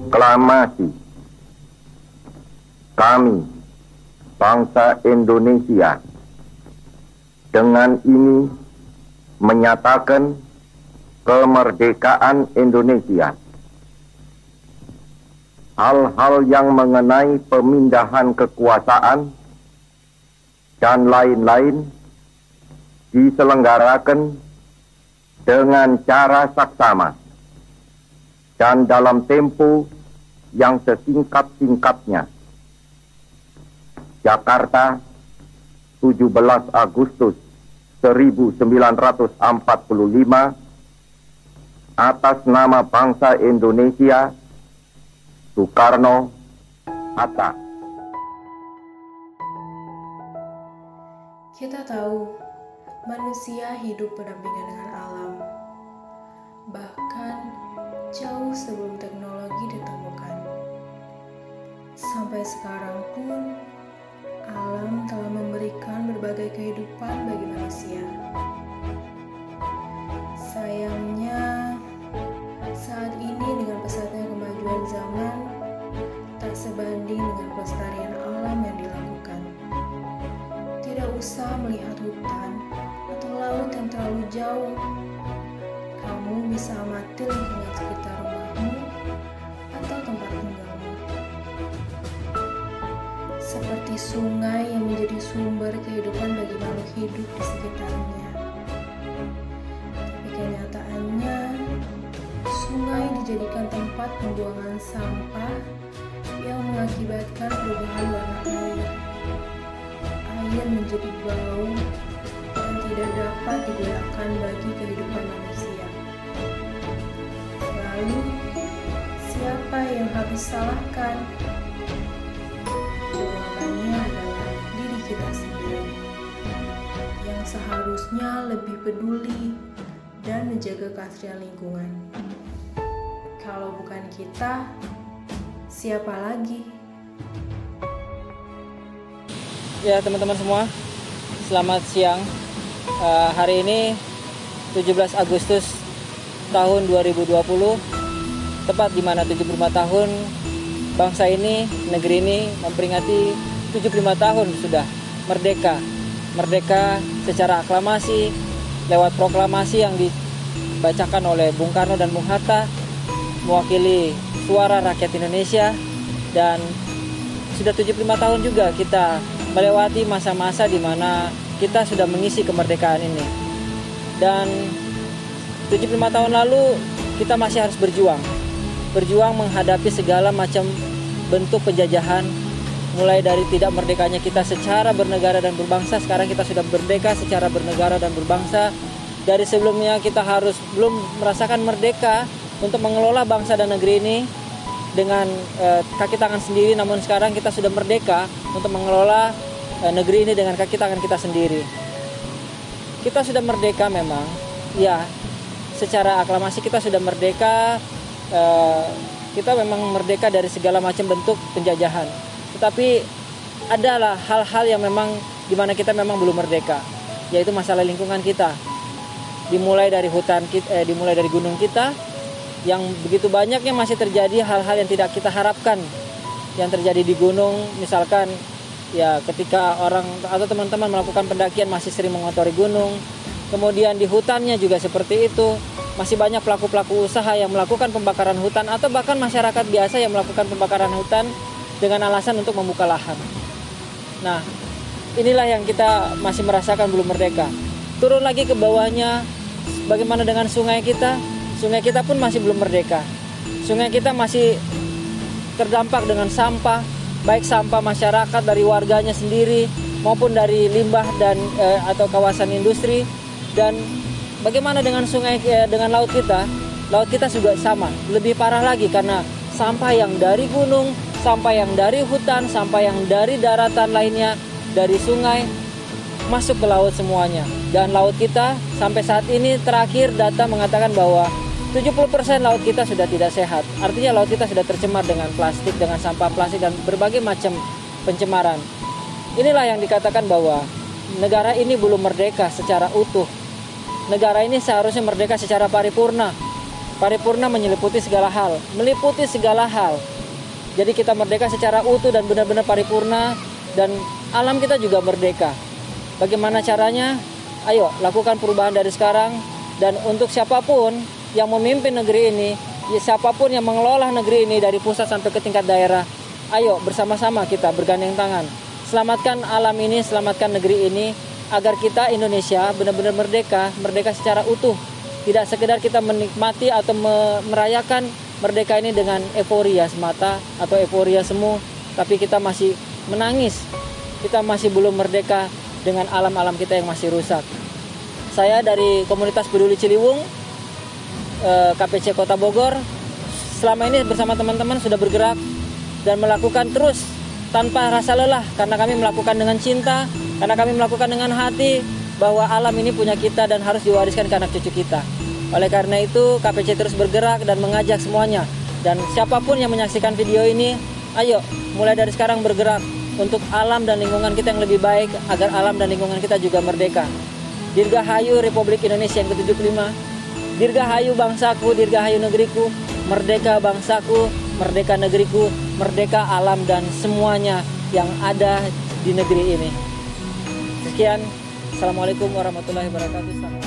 proklamasi kami, bangsa Indonesia, dengan ini menyatakan kemerdekaan Indonesia. Hal-hal yang mengenai pemindahan kekuasaan dan lain-lain diselenggarakan dengan cara saksama dan dalam tempo yang sesingkat-singkatnya. Jakarta, 17 Agustus 1945, atas nama bangsa Indonesia, Soekarno, Hatta. Kita tahu manusia hidup berdampingan dengan alam, bahkan jauh sebelum teknologi ditemukan. Sampai sekarang pun, alam telah memberikan berbagai kehidupan bagi manusia. Sayangnya, saat ini dengan pesatnya kemajuan zaman, tak sebanding dengan pelestarian alam yang dilakukan. Tidak usah melihat hutan atau laut yang terlalu jauh. Kamu bisa amati lingkungan sekitar rumahmu atau tempat tinggalmu. Seperti sungai yang menjadi sumber kehidupan bagi makhluk hidup di sekitarnya. Tapi kenyataannya, sungai dijadikan tempat pembuangan sampah yang mengakibatkan perubahan warna air. Air menjadi bau dan tidak dapat digunakan bagi kehidupan manusia. Lalu, siapa yang harus salahkan? Jawabannya adalah diri kita sendiri, yang seharusnya lebih peduli dan menjaga keasrian lingkungan. Kalau bukan kita, siapa lagi? Ya teman-teman semua, selamat siang. Hari ini 17 Agustus tahun 2020, tepat di mana 75 tahun bangsa ini, negeri ini memperingati 75 tahun sudah merdeka. Merdeka secara aklamasi lewat proklamasi yang dibacakan oleh Bung Karno dan Bung Hatta, mewakili suara rakyat Indonesia. Dan sudah 75 tahun juga kita melewati masa-masa di mana kita sudah mengisi kemerdekaan ini. Dan 75 tahun lalu kita masih harus berjuang menghadapi segala macam bentuk penjajahan, mulai dari tidak merdekanya kita secara bernegara dan berbangsa. Sekarang kita sudah merdeka secara bernegara dan berbangsa. Dari sebelumnya kita belum merasakan merdeka untuk mengelola bangsa dan negeri ini dengan kaki tangan sendiri, namun sekarang kita sudah merdeka untuk mengelola negeri ini dengan kaki tangan kita sendiri. Kita sudah merdeka memang, ya, secara aklamasi kita sudah merdeka. Kita memang merdeka dari segala macam bentuk penjajahan. Tetapi adalah hal-hal yang memang di mana kita memang belum merdeka, yaitu masalah lingkungan kita. Dimulai dari dimulai dari gunung kita, yang begitu banyaknya masih terjadi hal-hal yang tidak kita harapkan yang terjadi di gunung. Misalkan ya ketika orang atau teman-teman melakukan pendakian masih sering mengotori gunung. Kemudian di hutannya juga seperti itu. Masih banyak pelaku-pelaku usaha yang melakukan pembakaran hutan atau bahkan masyarakat biasa yang melakukan pembakaran hutan dengan alasan untuk membuka lahan. Nah, inilah yang kita masih merasakan belum merdeka. Turun lagi ke bawahnya, bagaimana dengan sungai kita? Sungai kita pun masih belum merdeka. Sungai kita masih terdampak dengan sampah, baik sampah masyarakat dari warganya sendiri maupun dari limbah dan atau kawasan industri. Dan bagaimana dengan sungai dengan laut kita? Laut kita juga sama, lebih parah lagi karena sampah yang dari gunung, sampah yang dari hutan, sampah yang dari daratan lainnya, dari sungai masuk ke laut semuanya. Dan laut kita sampai saat ini terakhir data mengatakan bahwa 70% laut kita sudah tidak sehat. Artinya laut kita sudah tercemar dengan plastik, dengan sampah plastik dan berbagai macam pencemaran. Inilah yang dikatakan bahwa negara ini belum merdeka secara utuh. Negara ini seharusnya merdeka secara paripurna. Paripurna meliputi segala hal, Jadi kita merdeka secara utuh dan benar-benar paripurna, dan alam kita juga merdeka. Bagaimana caranya? Ayo lakukan perubahan dari sekarang. Dan untuk siapapun yang memimpin negeri ini, siapapun yang mengelola negeri ini dari pusat sampai ke tingkat daerah, ayo bersama-sama kita bergandeng tangan. Selamatkan alam ini, selamatkan negeri ini, agar kita Indonesia benar-benar merdeka secara utuh. Tidak sekedar kita menikmati atau merayakan merdeka ini dengan euforia semata atau euforia semu, tapi kita masih menangis. Kita masih belum merdeka dengan alam-alam kita yang masih rusak. Saya dari komunitas Peduli Ciliwung, KPC Kota Bogor, selama ini bersama teman-teman sudah bergerak dan melakukan terus tanpa rasa lelah, karena kami melakukan dengan cinta, karena kami melakukan dengan hati, bahwa alam ini punya kita dan harus diwariskan ke anak cucu kita. Oleh karena itu KPC terus bergerak dan mengajak semuanya, dan siapapun yang menyaksikan video ini, ayo mulai dari sekarang bergerak untuk alam dan lingkungan kita yang lebih baik, agar alam dan lingkungan kita juga merdeka. Dirgahayu Republik Indonesia yang ke-75, Dirgahayu bangsaku, Dirgahayu negeriku, merdeka bangsaku, merdeka negeriku, merdeka alam dan semuanya yang ada di negeri ini. Sekian, Assalamualaikum warahmatullahi wabarakatuh.